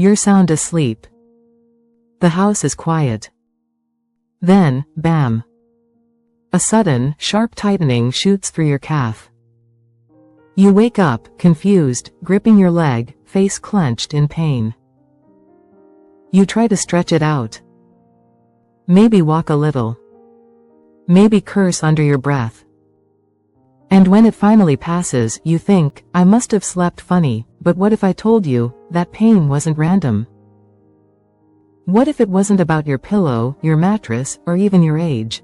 You're sound asleep. The house is quiet. Then, bam! A sudden, sharp tightening shoots through your calf. You wake up, confused, gripping your leg, face clenched in pain. You try to stretch it out. Maybe walk a little. Maybe curse under your breath. And when it finally passes, you think, I must have slept funny, but what if I told you that pain wasn't random? What if it wasn't about your pillow, your mattress, or even your age?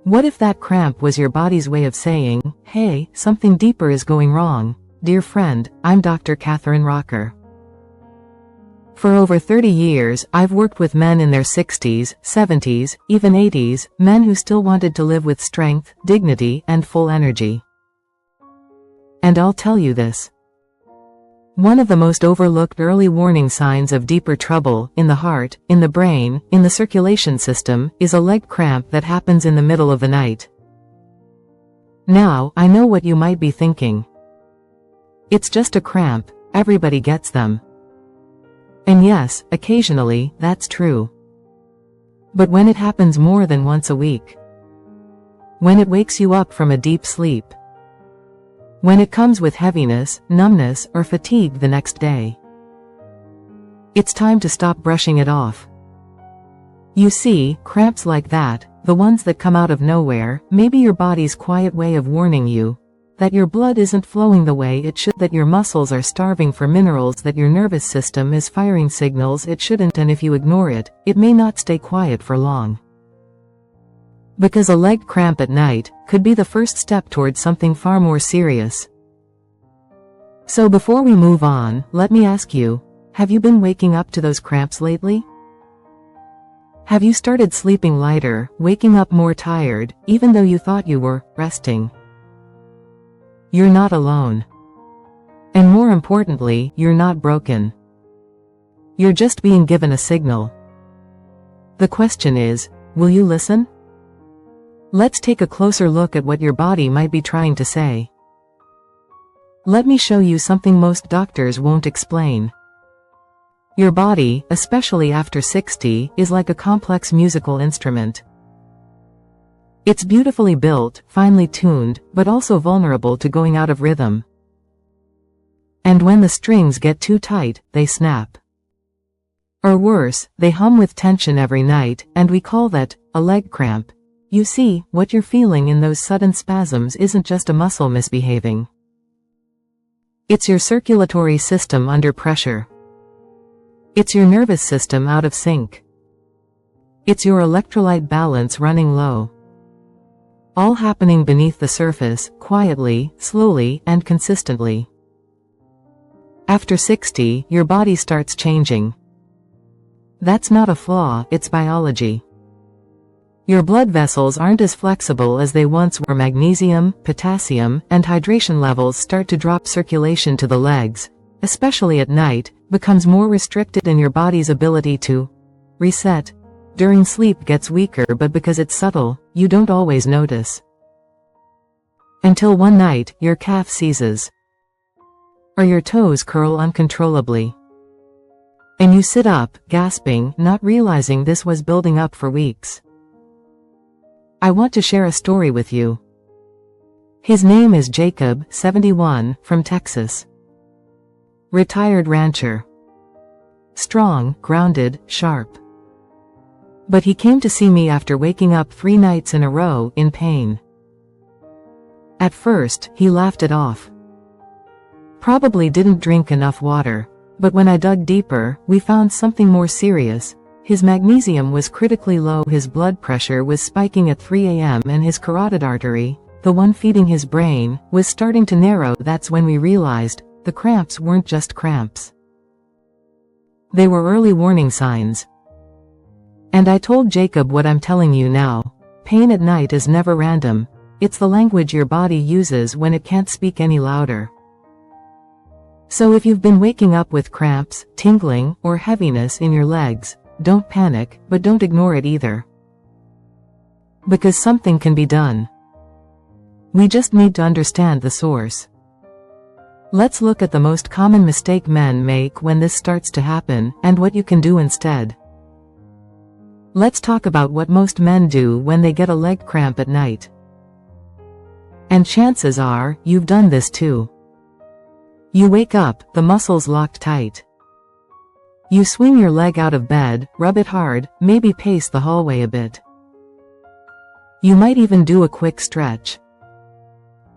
What if that cramp was your body's way of saying, hey, something deeper is going wrong? Dear friend, I'm Dr. Catherine Rocker. For over 30 years, I've worked with men in their 60s, 70s, even 80s, men who still wanted to live with strength, dignity, and full energy. And I'll tell you this. One of the most overlooked early warning signs of deeper trouble, in the heart, in the brain, in the circulation system, is a leg cramp that happens in the middle of the night. Now, I know what you might be thinking. It's just a cramp, everybody gets them. And yes, occasionally, that's true. But when it happens more than once a week, when it wakes you up from a deep sleep, when it comes with heaviness, numbness, or fatigue the next day, it's time to stop brushing it off. You see, cramps like that, the ones that come out of nowhere, may be your body's quiet way of warning you that your blood isn't flowing the way it should, that your muscles are starving for minerals, that your nervous system is firing signals it shouldn't, and if you ignore it, it may not stay quiet for long. Because a leg cramp at night could be the first step towards something far more serious. So before we move on, let me ask you, have you been waking up to those cramps lately? Have you started sleeping lighter, waking up more tired, even though you thought you were resting? You're not alone. And more importantly, you're not broken. You're just being given a signal. The question is, will you listen? Let's take a closer look at what your body might be trying to say. Let me show you something most doctors won't explain. Your body, especially after 60, is like a complex musical instrument. It's beautifully built, finely tuned, but also vulnerable to going out of rhythm. And when the strings get too tight, they snap. Or worse, they hum with tension every night, and we call that a leg cramp. You see, what you're feeling in those sudden spasms isn't just a muscle misbehaving. It's your circulatory system under pressure. It's your nervous system out of sync. It's your electrolyte balance running low. All happening beneath the surface, quietly, slowly, and consistently. After 60, your body starts changing. That's not a flaw, it's biology. Your blood vessels aren't as flexible as they once were. Magnesium, potassium, and hydration levels start to drop. Circulation to the legs, especially at night, becomes more restricted, and your body's ability to reset during sleep gets weaker, but because it's subtle, you don't always notice. Until one night, your calf seizes. Or your toes curl uncontrollably. And you sit up, gasping, not realizing this was building up for weeks. I want to share a story with you. His name is Jacob, 71, from Texas. Retired rancher. Strong, grounded, sharp. But he came to see me after waking up 3 nights in a row in pain. At first, he laughed it off. Probably didn't drink enough water. But when I dug deeper, we found something more serious. His magnesium was critically low, his blood pressure was spiking at 3 a.m. and his carotid artery, the one feeding his brain, was starting to narrow. That's when we realized, the cramps weren't just cramps. They were early warning signs. And I told Jacob what I'm telling you now. Pain at night is never random. It's the language your body uses when it can't speak any louder. So if you've been waking up with cramps, tingling, or heaviness in your legs, don't panic, but don't ignore it either. Because something can be done. We just need to understand the source. Let's look at the most common mistake men make when this starts to happen, and what you can do instead. Let's talk about what most men do when they get a leg cramp at night. And chances are, you've done this too. You wake up, the muscles locked tight. You swing your leg out of bed, rub it hard, maybe pace the hallway a bit. You might even do a quick stretch.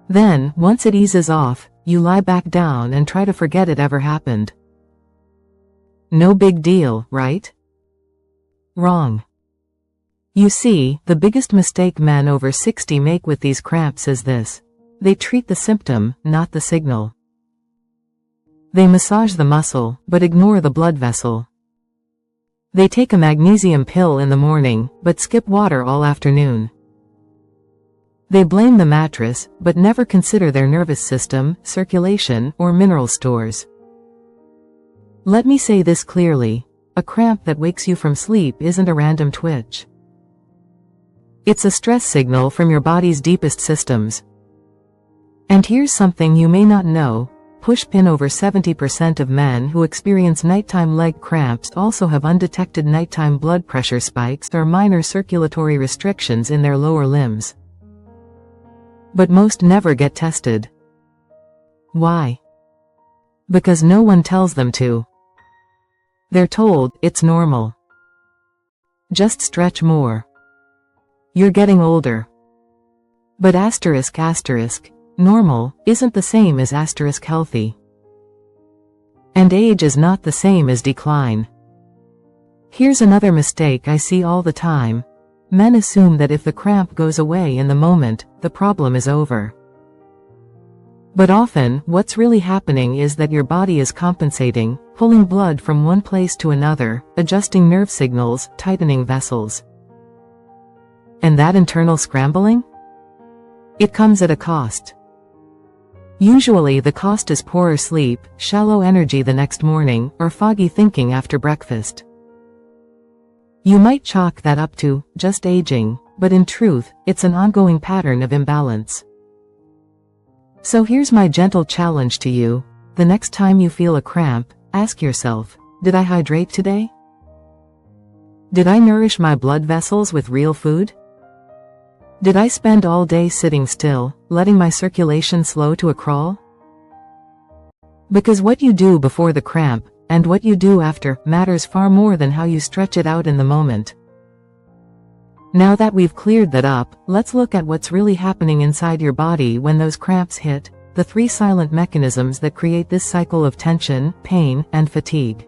Then, once it eases off, you lie back down and try to forget it ever happened. No big deal, right? Wrong. You see, the biggest mistake men over 60 make with these cramps is this. They treat the symptom, not the signal. They massage the muscle, but ignore the blood vessel. They take a magnesium pill in the morning, but skip water all afternoon. They blame the mattress, but never consider their nervous system, circulation, or mineral stores. Let me say this clearly. A cramp that wakes you from sleep isn't a random twitch. It's a stress signal from your body's deepest systems. And here's something you may not know. Pushpin over 70% of men who experience nighttime leg cramps also have undetected nighttime blood pressure spikes or minor circulatory restrictions in their lower limbs. But most never get tested. Why? Because no one tells them to. They're told, it's normal. Just stretch more. You're getting older. But normal isn't the same as healthy. And age is not the same as decline. Here's another mistake I see all the time. Men assume that if the cramp goes away in the moment, the problem is over. But often, what's really happening is that your body is compensating, pulling blood from one place to another, adjusting nerve signals, tightening vessels. And that internal scrambling? It comes at a cost. Usually the cost is poorer sleep, shallow energy the next morning, or foggy thinking after breakfast. You might chalk that up to just aging, but in truth, it's an ongoing pattern of imbalance. So here's my gentle challenge to you. The next time you feel a cramp, ask yourself, did I hydrate today? Did I nourish my blood vessels with real food? Did I spend all day sitting still, letting my circulation slow to a crawl? Because what you do before the cramp, and what you do after, matters far more than how you stretch it out in the moment. Now that we've cleared that up, let's look at what's really happening inside your body when those cramps hit, the 3 silent mechanisms that create this cycle of tension, pain, and fatigue.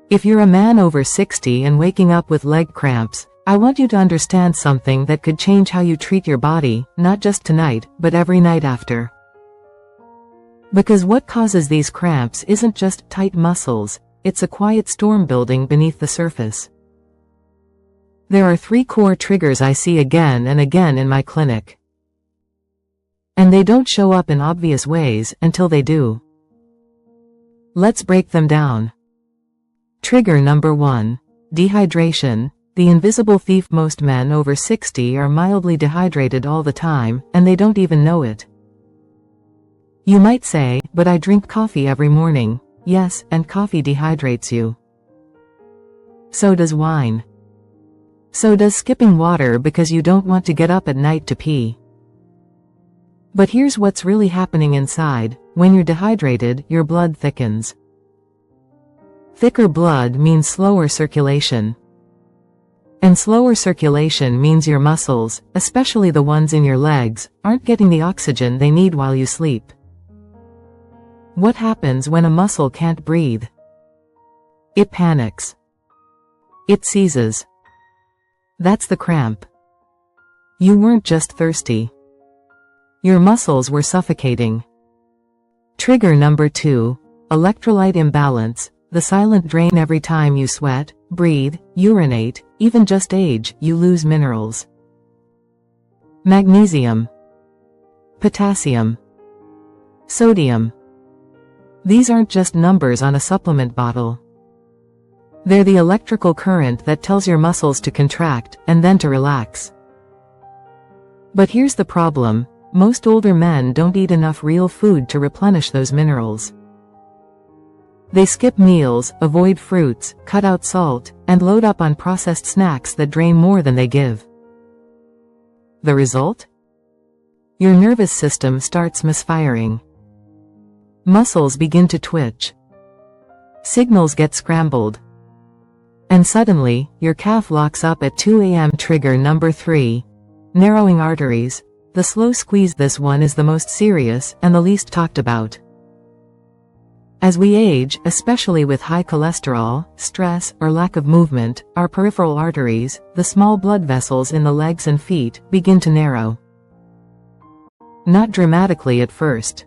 If you're a man over 60 and waking up with leg cramps, I want you to understand something that could change how you treat your body, not just tonight, but every night after. Because what causes these cramps isn't just tight muscles, it's a quiet storm building beneath the surface. There are 3 core triggers I see again and again in my clinic. And they don't show up in obvious ways until they do. Let's break them down. Trigger number 1. Dehydration. The invisible thief. Most men over 60 are mildly dehydrated all the time, and they don't even know it. You might say, but I drink coffee every morning. Yes, and coffee dehydrates you. So does wine. So does skipping water because you don't want to get up at night to pee. But here's what's really happening inside. When you're dehydrated, your blood thickens. Thicker blood means slower circulation. And slower circulation means your muscles, especially the ones in your legs, aren't getting the oxygen they need while you sleep. What happens when a muscle can't breathe? It panics. It seizes. That's the cramp. You weren't just thirsty. Your muscles were suffocating. Trigger number 2. Electrolyte imbalance. The silent drain. Every time you sweat, breathe, urinate, even just age, you lose minerals. Magnesium. Potassium. Sodium. These aren't just numbers on a supplement bottle. They're the electrical current that tells your muscles to contract, and then to relax. But here's the problem. most older men don't eat enough real food to replenish those minerals. They skip meals, avoid fruits, cut out salt, and load up on processed snacks that drain more than they give. The result? Your nervous system starts misfiring. Muscles begin to twitch. Signals get scrambled. And suddenly, your calf locks up at 2 a.m. Trigger number 3. Narrowing arteries. The slow squeeze. This one is the most serious and the least talked about. As we age, especially with high cholesterol, stress, or lack of movement, our peripheral arteries, the small blood vessels in the legs and feet, begin to narrow. Not dramatically at first,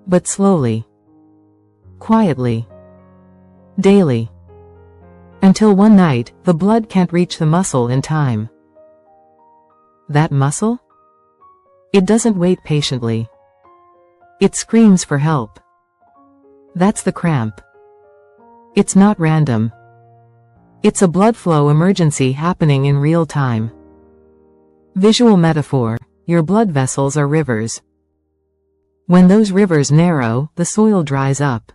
but slowly, quietly, daily, until one night, the blood can't reach the muscle in time. That muscle? It doesn't wait patiently. It screams for help. That's the cramp. It's not random. It's a blood flow emergency happening in real time. Visual metaphor: your blood vessels are rivers. When those rivers narrow, the soil dries up.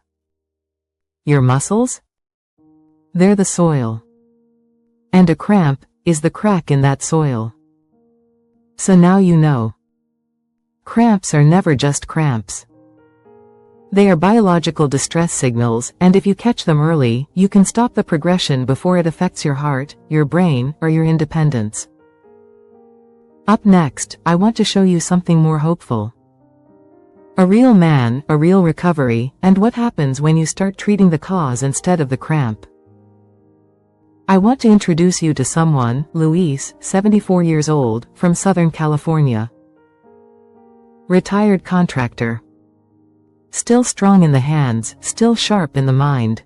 Your muscles? They're the soil. And a cramp is the crack in that soil. So now you know. Cramps are never just cramps. They are biological distress signals, and if you catch them early, you can stop the progression before it affects your heart, your brain, or your independence. Up next, I want to show you something more hopeful. A real man, a real recovery, and what happens when you start treating the cause instead of the cramp. I want to introduce you to someone, Luis, 74 years old, from Southern California. Retired contractor. Still strong in the hands, still sharp in the mind.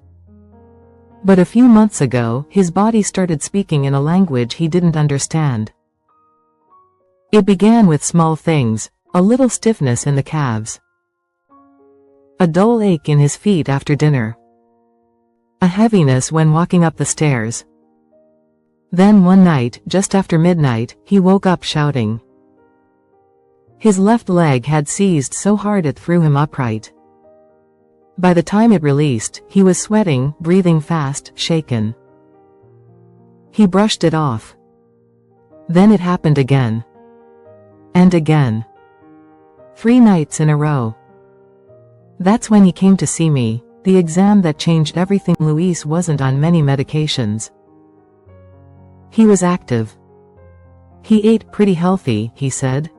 But a few months ago, his body started speaking in a language he didn't understand. It began with small things, a little stiffness in the calves, a dull ache in his feet after dinner, a heaviness when walking up the stairs. Then one night, just after midnight, he woke up shouting. His left leg had seized so hard it threw him upright. By the time it released, he was sweating, breathing fast, shaken. He brushed it off. Then it happened again. And again. 3 nights in a row. That's when he came to see me, the exam that changed everything. Luis wasn't on many medications. He was active. He ate pretty healthy, he said.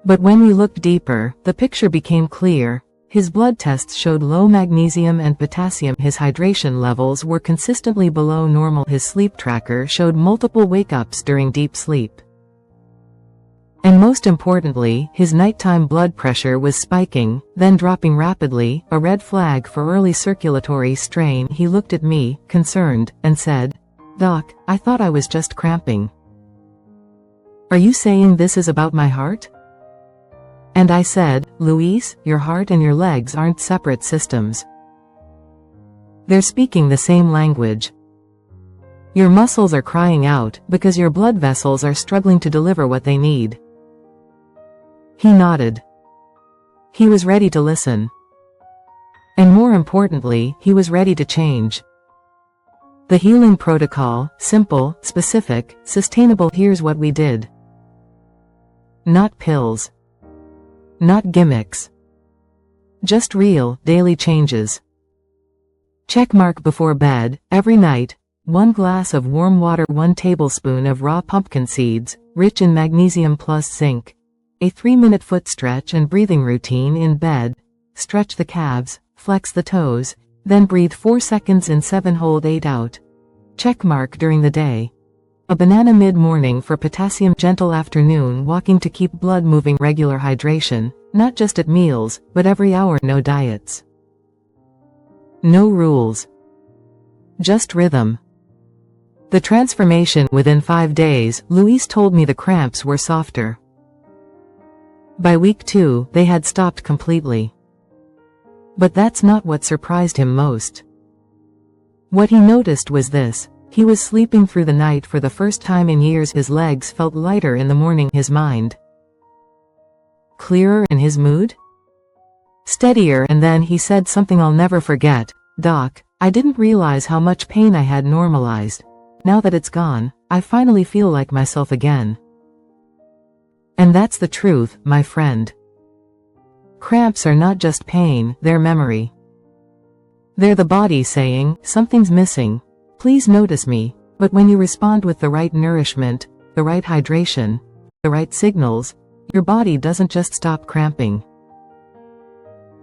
But when we looked deeper, the picture became clear. His blood tests showed low magnesium and potassium. His hydration levels were consistently below normal. His sleep tracker showed multiple wake-ups during deep sleep. And most importantly, his nighttime blood pressure was spiking, then dropping rapidly, a red flag for early circulatory strain. He looked at me, concerned, and said, "Doc, I thought I was just cramping. Are you saying this is about my heart?" And I said, "Luis, your heart and your legs aren't separate systems. They're speaking the same language. Your muscles are crying out because your blood vessels are struggling to deliver what they need." He nodded. He was ready to listen. And more importantly, he was ready to change. The healing protocol, simple, specific, sustainable. Here's what we did. Not pills. Not gimmicks. Just real, daily changes. Checkmark before bed, every night, 1 glass of warm water, 1 tablespoon of raw pumpkin seeds, rich in magnesium plus zinc. A 3-minute foot stretch and breathing routine in bed. Stretch the calves, flex the toes, then breathe 4 seconds in, 7 hold, 8 out. Checkmark during the day. A banana mid-morning for potassium, gentle afternoon walking to keep blood moving, regular hydration, not just at meals, but every hour. No diets. No rules. Just rhythm. The transformation within 5 days, Luis told me the cramps were softer. By week 2, they had stopped completely. But that's not what surprised him most. What he noticed was this. He was sleeping through the night for the first time in years. His legs felt lighter in the morning. His mind clearer in his mood? Steadier. And then he said something I'll never forget. "Doc, I didn't realize how much pain I had normalized. Now that it's gone, I finally feel like myself again." And that's the truth, my friend. Cramps are not just pain, they're memory. They're the body saying, "Something's missing. Please notice me." But when you respond with the right nourishment, the right hydration, the right signals, your body doesn't just stop cramping.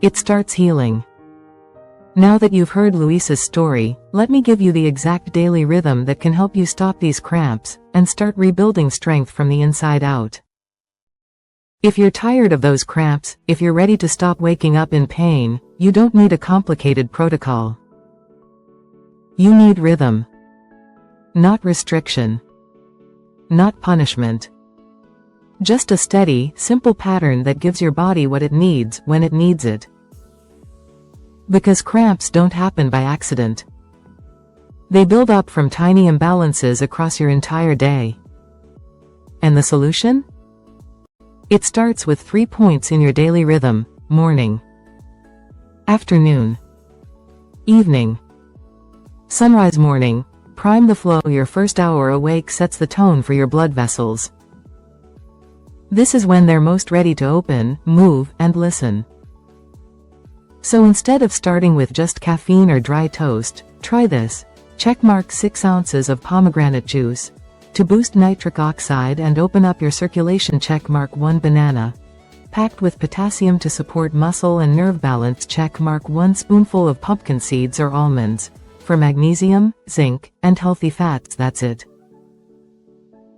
It starts healing. Now that you've heard Luis's story, let me give you the exact daily rhythm that can help you stop these cramps and start rebuilding strength from the inside out. If you're tired of those cramps, if you're ready to stop waking up in pain, you don't need a complicated protocol. You need rhythm. Not restriction. Not punishment. Just a steady, simple pattern that gives your body what it needs when it needs it. Because cramps don't happen by accident. They build up from tiny imbalances across your entire day. And the solution? It starts with 3 points in your daily rhythm: morning, afternoon, evening. Sunrise morning, prime the flow. Your first hour awake sets the tone for your blood vessels. This is when they're most ready to open, move, and listen. So instead of starting with just caffeine or dry toast, try this. Checkmark 6 ounces of pomegranate juice. To boost nitric oxide and open up your circulation. Checkmark 1 banana. Packed with potassium to support muscle and nerve balance. Checkmark 1 spoonful of pumpkin seeds or almonds. For magnesium, zinc, and healthy fats. That's it.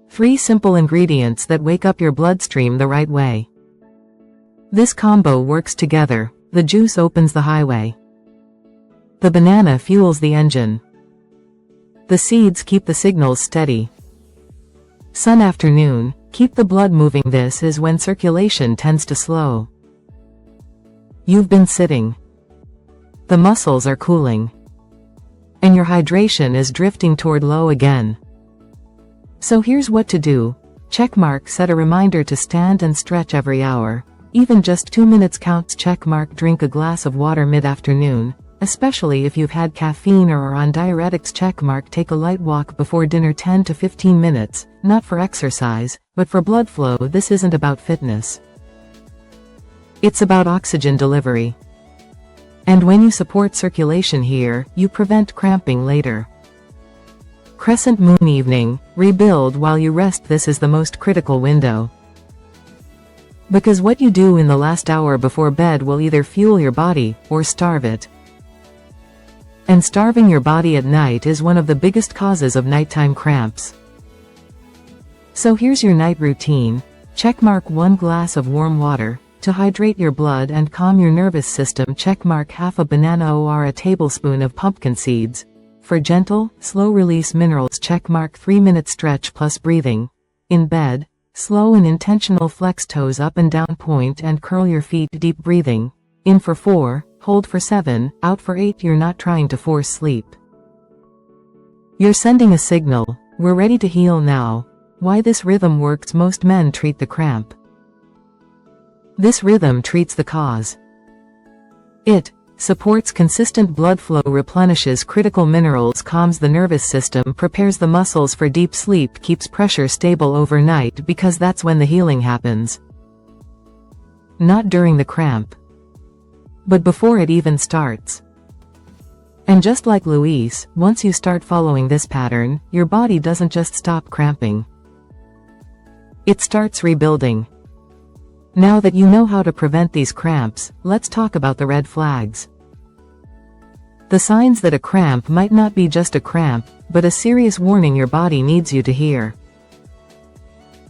3 simple ingredients that wake up your bloodstream the right way. This combo works together. The juice opens the highway. The banana fuels the engine. The seeds keep the signals steady. Sun afternoon, keep the blood moving. This is when circulation tends to slow. You've been sitting. The muscles are cooling. And your hydration is drifting toward low again. So here's what to do. Checkmark set a reminder to stand and stretch every hour. Even just 2 minutes counts. Checkmark drink a glass of water mid-afternoon, especially if you've had caffeine or are on diuretics. Checkmark take a light walk before dinner. 10 to 15 minutes, not for exercise, but for blood flow. This isn't about fitness. It's about oxygen delivery. And when you support circulation here, you prevent cramping later. Crescent moon evening, rebuild while you rest. This is the most critical window. Because what you do in the last hour before bed will either fuel your body or starve it. And starving your body at night is one of the biggest causes of nighttime cramps. So here's your night routine. Checkmark 1 glass of warm water to hydrate your blood and calm your nervous system. Checkmark half a banana or a tablespoon of pumpkin seeds for gentle, slow-release minerals. Checkmark 3-minute stretch plus breathing. In bed, slow and intentional flex toes up and down. Point and curl your feet. Deep breathing. In for 4, hold for 7, out for 8. You're not trying to force sleep. You're sending a signal. We're ready to heal now. Why this rhythm works. Most men treat the cramp. This rhythm treats the cause. It supports consistent blood flow, replenishes critical minerals, calms the nervous system, prepares the muscles for deep sleep, keeps pressure stable overnight, because that's when the healing happens. Not during the cramp, but before it even starts. And just like Luis, once you start following this pattern, your body doesn't just stop cramping. It starts rebuilding. Now that you know how to prevent these cramps, let's talk about the red flags. The signs that a cramp might not be just a cramp, but a serious warning your body needs you to hear.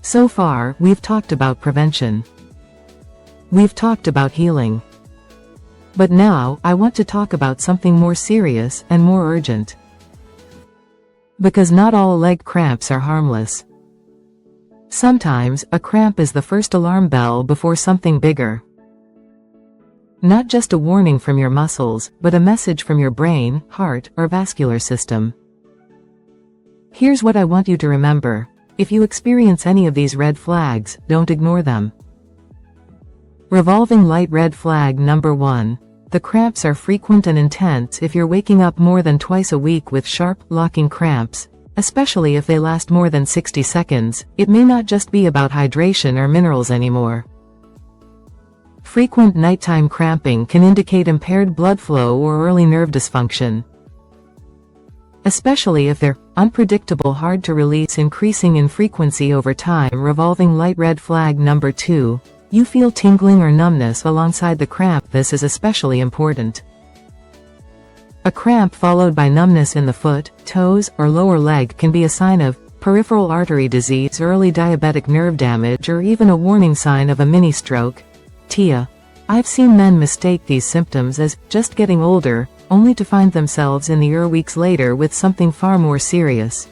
So far, we've talked about prevention. We've talked about healing. But now, I want to talk about something more serious and more urgent. Because not all leg cramps are harmless. Sometimes, a cramp is the first alarm bell before something bigger. Not just a warning from your muscles, but a message from your brain, heart, or vascular system. Here's what I want you to remember. If you experience any of these red flags, don't ignore them. Revolving light red flag number 1. The cramps are frequent and intense if you're waking up more than twice a week with sharp, locking cramps, especially if they last more than 60 seconds. It may not just be about hydration or minerals anymore. Frequent nighttime cramping can indicate impaired blood flow or early nerve dysfunction. Especially if they're unpredictable, hard to release, increasing in frequency over time. Revolving light red flag number 2. You feel tingling or numbness alongside the cramp. This is especially important. A cramp followed by numbness in the foot, toes, or lower leg can be a sign of peripheral artery disease, early diabetic nerve damage, or even a warning sign of a mini stroke. TIA. I've seen men mistake these symptoms as just getting older, only to find themselves in the ER weeks later with something far more serious.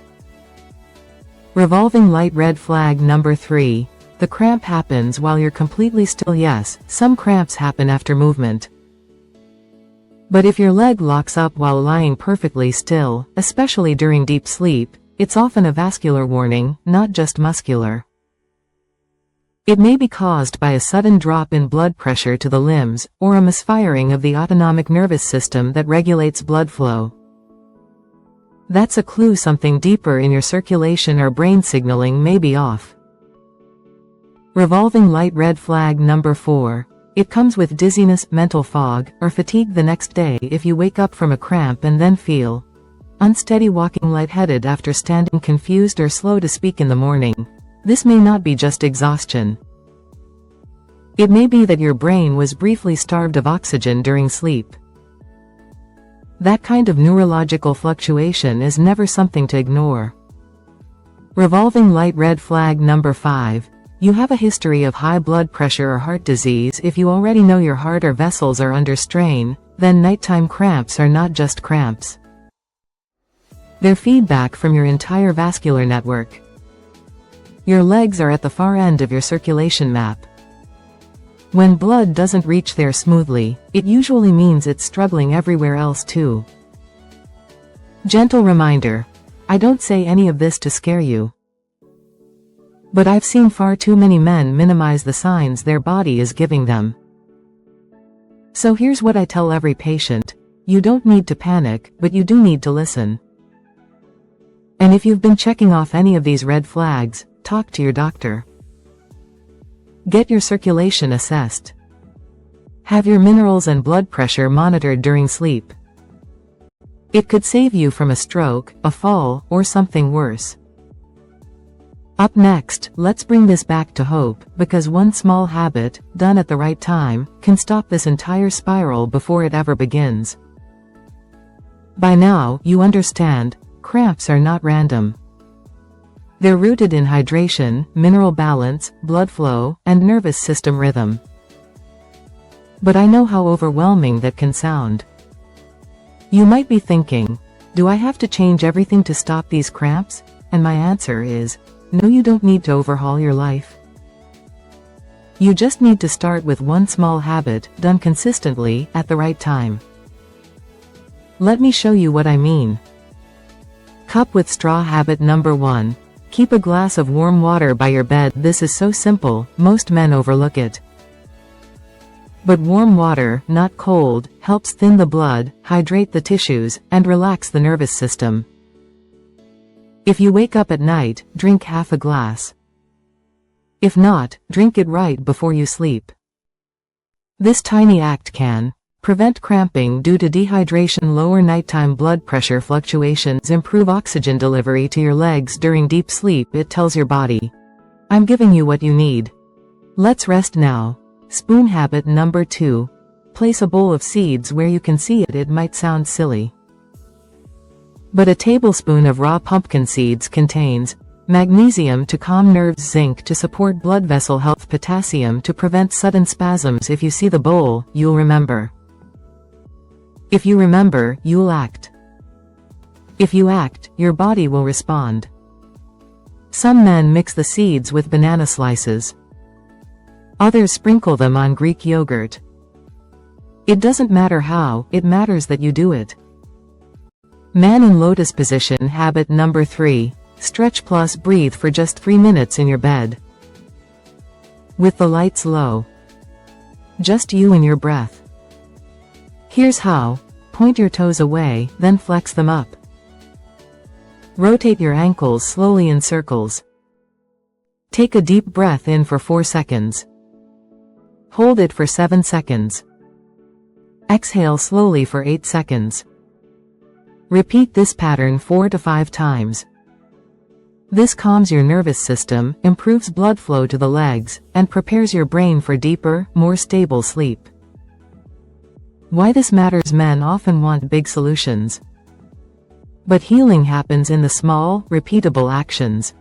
Revolving light red flag number 3. The cramp happens while you're completely still. Yes, some cramps happen after movement. But if your leg locks up while lying perfectly still, especially during deep sleep, it's often a vascular warning, not just muscular. It may be caused by a sudden drop in blood pressure to the limbs, or a misfiring of the autonomic nervous system that regulates blood flow. That's a clue something deeper in your circulation or brain signaling may be off. Revolving light red flag number 4. It comes with dizziness, mental fog, or fatigue the next day. If you wake up from a cramp and then feel unsteady walking, lightheaded after standing, confused or slow to speak in the morning, this may not be just exhaustion. It may be that your brain was briefly starved of oxygen during sleep. That kind of neurological fluctuation is never something to ignore. Revolving light red flag number 5. You have a history of high blood pressure or heart disease. If you already know your heart or vessels are under strain, then nighttime cramps are not just cramps. They're feedback from your entire vascular network. Your legs are at the far end of your circulation map. When blood doesn't reach there smoothly, it usually means it's struggling everywhere else too. Gentle reminder. I don't say any of this to scare you. But I've seen far too many men minimize the signs their body is giving them. So here's what I tell every patient. You don't need to panic, but you do need to listen. And if you've been checking off any of these red flags, talk to your doctor. Get your circulation assessed. Have your minerals and blood pressure monitored during sleep. It could save you from a stroke, a fall, or something worse. Up next, let's bring this back to hope, because one small habit, done at the right time, can stop this entire spiral before it ever begins. By now, you understand, cramps are not random. They're rooted in hydration, mineral balance, blood flow, and nervous system rhythm. But I know how overwhelming that can sound. You might be thinking, do I have to change everything to stop these cramps? And my answer is, no, you don't need to overhaul your life. You just need to start with one small habit, done consistently, at the right time. Let me show you what I mean. Cup with straw habit number 1. Keep a glass of warm water by your bed. This is so simple, most men overlook it. But warm water, not cold, helps thin the blood, hydrate the tissues, and relax the nervous system. If you wake up at night, drink half a glass. If not, drink it right before you sleep. This tiny act can prevent cramping due to dehydration, lower nighttime blood pressure fluctuations, improve oxygen delivery to your legs during deep sleep. It tells your body, I'm giving you what you need. Let's rest now. Spoon habit number 2. Place a bowl of seeds where you can see it. It might sound silly, but a tablespoon of raw pumpkin seeds contains magnesium to calm nerves, zinc to support blood vessel health, potassium to prevent sudden spasms. If you see the bowl, you'll remember. If you remember, you'll act. If you act, your body will respond. Some men mix the seeds with banana slices. Others sprinkle them on Greek yogurt. It doesn't matter how, it matters that you do it. Man in lotus position habit number 3. Stretch plus breathe for just 3 minutes in your bed, with the lights low. Just you and your breath. Here's how. Point your toes away, then flex them up. Rotate your ankles slowly in circles. Take a deep breath in for 4 seconds. Hold it for 7 seconds. Exhale slowly for 8 seconds. Repeat this pattern 4 to 5 times. This calms your nervous system, improves blood flow to the legs, and prepares your brain for deeper, more stable sleep. Why this matters: men often want big solutions. But healing happens in the small, repeatable actions.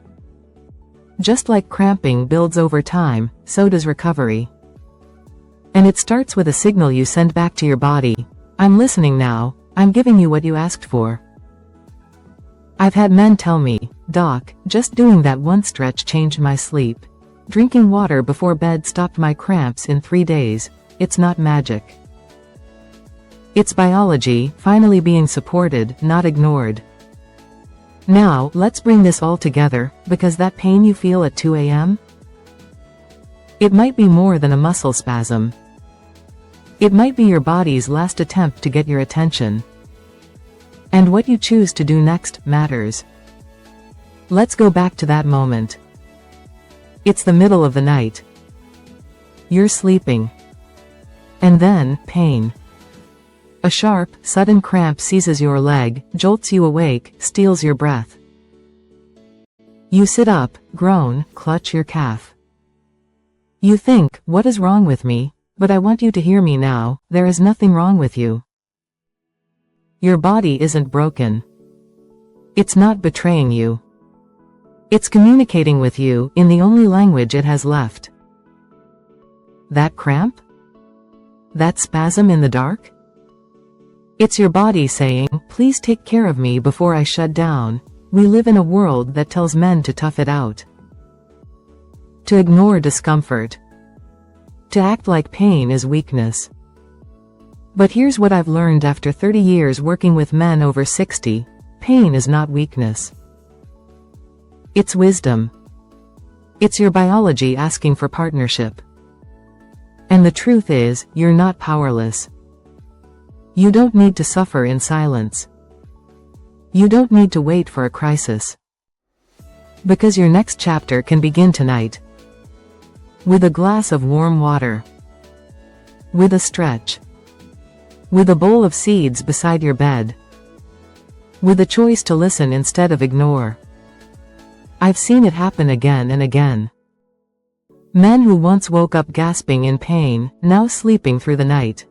Just like cramping builds over time, so does recovery. And it starts with a signal you send back to your body. I'm listening now, I'm giving you what you asked for. I've had men tell me, "Doc, just doing that one stretch changed my sleep. Drinking water before bed stopped my cramps in 3 days." It's not magic. It's biology, finally being supported, not ignored. Now, let's bring this all together, because that pain you feel at 2 a.m.? It might be more than a muscle spasm. It might be your body's last attempt to get your attention. And what you choose to do next matters. Let's go back to that moment. It's the middle of the night. You're sleeping. And then, pain. A sharp, sudden cramp seizes your leg, jolts you awake, steals your breath. You sit up, groan, clutch your calf. You think, what is wrong with me? But I want you to hear me now, there is nothing wrong with you. Your body isn't broken. It's not betraying you. It's communicating with you in the only language it has left. That cramp? That spasm in the dark? It's your body saying, please take care of me before I shut down. We live in a world that tells men to tough it out. To ignore discomfort. To act like pain is weakness. But here's what I've learned after 30 years working with men over 60. Pain is not weakness. It's wisdom. It's your biology asking for partnership. And the truth is, you're not powerless. You don't need to suffer in silence. You don't need to wait for a crisis. Because your next chapter can begin tonight. With a glass of warm water. With a stretch. With a bowl of seeds beside your bed. With a choice to listen instead of ignore. I've seen it happen again and again. Men who once woke up gasping in pain, now sleeping through the night.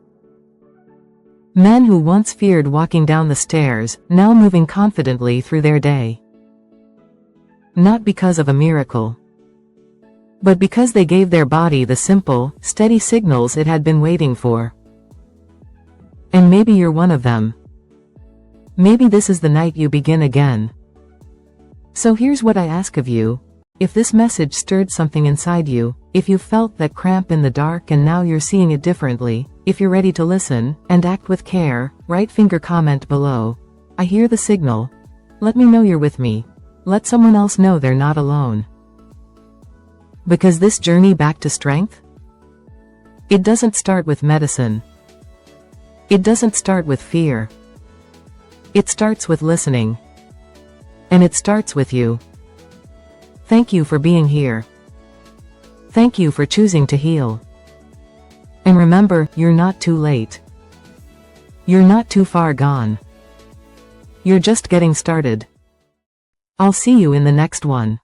Men who once feared walking down the stairs, now moving confidently through their day. Not because of a miracle. But because they gave their body the simple, steady signals it had been waiting for. And maybe you're one of them. Maybe this is the night you begin again. So here's what I ask of you. If this message stirred something inside you, if you felt that cramp in the dark and now you're seeing it differently, if you're ready to listen, and act with care, right finger comment below. I hear the signal. Let me know you're with me. Let someone else know they're not alone. Because this journey back to strength? It doesn't start with medicine. It doesn't start with fear. It starts with listening. And it starts with you. Thank you for being here. Thank you for choosing to heal. And remember, you're not too late. You're not too far gone. You're just getting started. I'll see you in the next one.